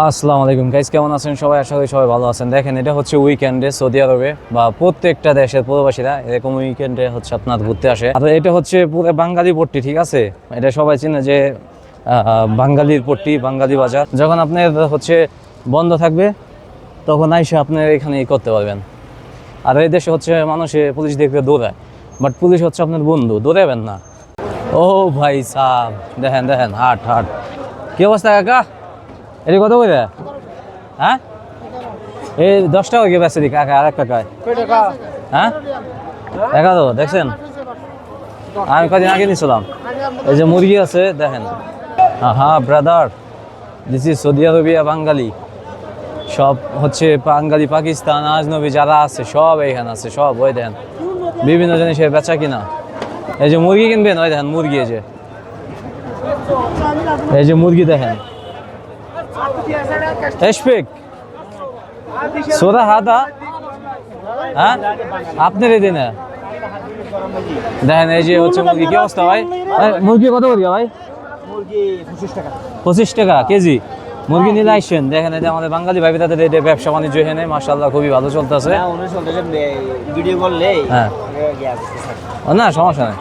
আসসালামু আলাইকুম গাইস, কেমন আছেন সবাই? আশা করি সবাই ভালো আছেন। দেখেন, এটা হচ্ছে উইকেন্ডে সৌদি আরবে বা প্রত্যেকটা দেশের প্রবাসীরা এরকম উইকেন্ডে হচ্ছে আপনার ঘুরতে আসে। আর এটা হচ্ছে পুরো বাঙালি পট্টি, ঠিক আছে? এটা সবাই চিনে যে বাঙালির পট্টি, বাঙালি বাজার। যখন আপনার হচ্ছে বন্ধ থাকবে তখন আইসে আপনি এখানে করতে পারবেন। আর এই দেশে হচ্ছে মানুষে পুলিশ দেখবে দৌড়ায়, বাট পুলিশ হচ্ছে আপনার বন্ধু, দৌড়াবেন না। ও ভাই সাহ, দেখেন দেখেন, হাট হাট কি অবস্থা কাকা? এটা কত করে? হ্যাঁ, এই 10 টাকা কি বেচে দি কাকা? আর এক কাকায় হ্যাঁ 11, দেখছেন? আমি কদিন আগে নিয়েছিলাম। এই যে মুরগি আছে দেখেন। হ্যাঁ brother, this is Saudi Arabia Bengali. সব হচ্ছে বাঙালি, পাকিস্তান, আজনবী যারা আছে সব এখানে আছে, সব। ওই দেখেন বিভিন্ন জিনিসের বেচা কিনা। এই যে মুরগি কিনবেন, ওই দেখেন মুরগি। এই যে মুরগি দেখেন। এশফিক সোদা হাদা, হ্যাঁ আপনার এই দিনে দেখেন। এই যে হচ্ছে মুরগি, কি অবস্থা ভাই? মুরগি কত করে ভাই? মুরগি 25 টাকা কেজি মুরগি নিলে আসছেন। দেখেন, এই যে আমাদের বাঙালি ভাই তাদের এই ব্যবসা বাণিজ্য এখানে মাশাআল্লাহ খুবই ভালো চলতেছে। ভিডিও করলে হ্যাঁ না সমস্যা নেই।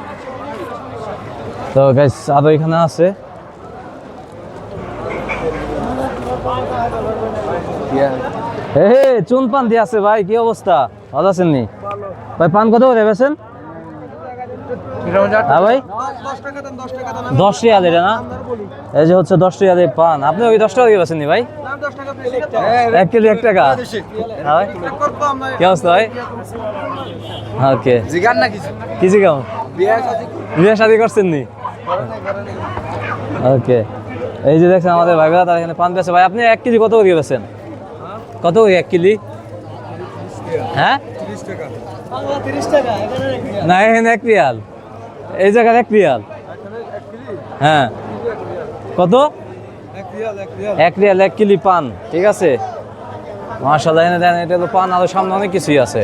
তো গাইস আরো এখানে আছে। চুন পান দিয়ে আছে ভাই, কি অবস্থা? ভালো আছেন নি ভাই? পান কত করে বেছেন? হ্যাঁ ভাই 10 রিয়াল এটা না? এই যে হচ্ছে 10 রিয়ালের পান। আপনি ওই 10 টাকা দিয়ে বেছেন নি ভাই? 1 কেজি 1 টাকা। কি অবস্থা ভাই? ওকে, কি জিগাম? বিয়ে শাদী করছেন নি? ওকে, এই যে দেখছেন আমাদের ভাই তারা এখানে পান বেছে। ভাই আপনি 1 কেজি কত করে বেছেন? কত করে 1 কেজি? হ্যাঁ 30 টাকা। না, এখানে 1 রিয়াল, এই জায়গায় 1 রিয়াল। হ্যাঁ কত? 1 রিয়াল 1 কেজি পান, ঠিক আছে? মাশাআল্লাহ, এনে দেন। এটা হলো পান, আরো সামনে অনেক কিছুই আছে।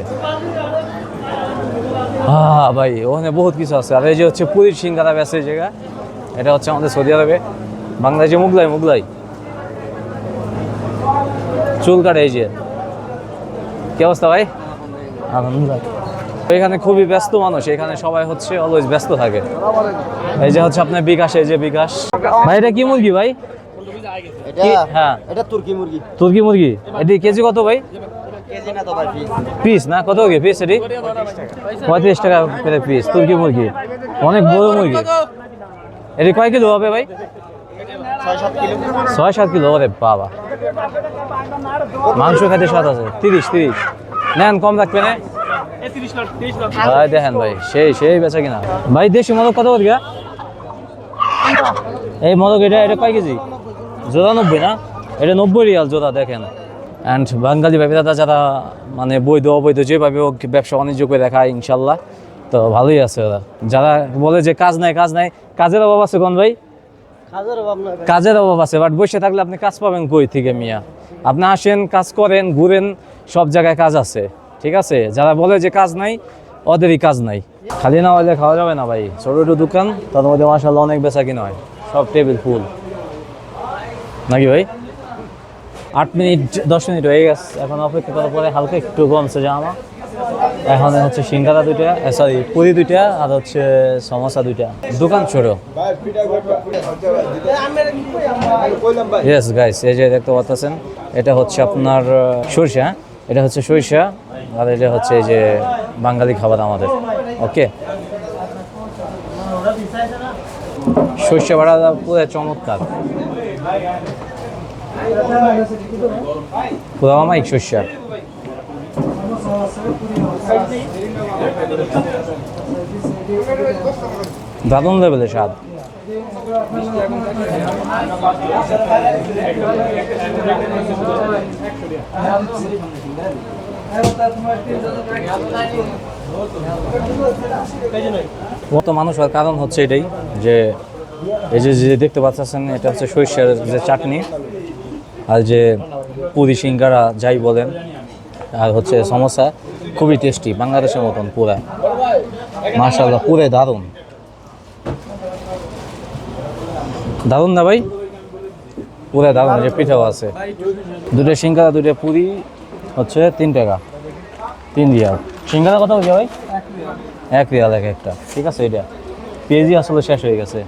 হ্যাঁ ভাই, ওখানে বহুত কিছু আছে। আর এই যে হচ্ছে পুরীর সিঙ্গারা বেছে এই জায়গা। এটা হচ্ছে আমাদের সৌদি আরবে বাংলাদেশে মুগলাই চুল কাটে। এই যে কি অবস্থা ভাই? এখানে খুবই ব্যস্ত মানুষ, এখানে সবাই হচ্ছে অলওয়েজ ব্যস্ত থাকে। এই যে হচ্ছে আপনার বিকাশ, এই যে বিকাশ ভাই। এটা কি মুরগি ভাই? হ্যাঁ এটা তুর্কি মুরগি। তুর্কি মুরগি। এটি কেজি কত ভাই? কেজি না তো ভাই পিস না? কত করে পিস এটি? 35 টাকা করে পিস তুর্কি মুরগি। অনেক বড় মুরগি। এটি কয় কিলো হবে ভাই? 6-7 কিলো। ওরে বাবা, মাংস খেতে স্বাদ আছে। 30 নেন, কম রাখবেন। ভাই দেখেন ভাই, সেই বেচা কিনা ভাই। দেশি মদক কত করে? এই মদক এটা কয় কেজি? জোড়া 90 না? এটা 90 রিয়াল জোড়া। দেখেন, অ্যান্ড বাঙালি ভাইরা যারা মানে বৈধ অবৈধ যেভাবে ব্যবসা বাণিজ্য করে দেখায় ইনশাল্লাহ, তো ভালোই আছে ওরা। যারা বলে যে কাজ নাই, কাজের অভাব আছে কোন ভাই? কাজের অভাব আছে, বাট বসে থাকলে আপনি কাজ পাবেন কই থেকে মিয়া? আপনি আসেন, কাজ করেন, ঘুরেন, সব জায়গায় কাজ আছে, ঠিক আছে? যারা বলে যে কাজ নাই, ওদেরই কাজ নাই। খালি না হলে খাওয়া যাবে না ভাই। ছোট ছোট দোকান, তার মধ্যে মাশাআল্লাহ অনেক বেচা কিনা হয়, সব টেবিল ফুল নাকি ভাই? 8 মিনিট 10 মিনিট হয়ে গেছে। এখন অপেক্ষা করার পরে হালকা একটু কমছে জামা। এখন হচ্ছে সিঙ্গারা 2টা, সরি পুরি 2টা, আর হচ্ছে সমোসা 2টা। দোকান ছোট। ইয়েস গাইস, এই যে দেখতে পাচ্ছেন, এটা হচ্ছে আপনার সরিষা। এটা হচ্ছে সরিষা, আর এটা হচ্ছে এই যে বাঙালি খাবার আমাদের। ওকে, সরিষা বাটা পুরো চমৎকার, পুরো মামাই সরিষা। দারুণ লেভেলের স্বাদ। কত মানুষ হওয়ার কারণ হচ্ছে এটাই যে এই যে দেখতে পাচ্ছেন, এটা হচ্ছে সরিষার যে চাটনি, আর যে পুরি সিঙ্গারা যাই বলেন, আর হচ্ছে সমোসা, খুবই টেস্টি, বাংলাদেশের মতন পুরা। মাশাআল্লাহ, পুরে দারুণ। দারুণ না ভাই? পুরো দারুণ, যে পিঠাও আছে। দুটো সিঙ্গারা দুটো পুরি হচ্ছে 3 টাকা, 3 রিয়াল। সিঙ্গারা কত হচ্ছে ভাই? 1 রিয়াল এক একটা, ঠিক আছে। এটা পেঁয়াজি আসলে শেষ হয়ে গেছে,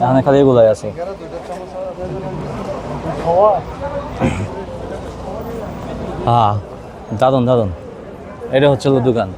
এখানে খালি এগুলাই আছে। হ্যাঁ দারুণ দারুণ, এটা হচ্ছে দোকান।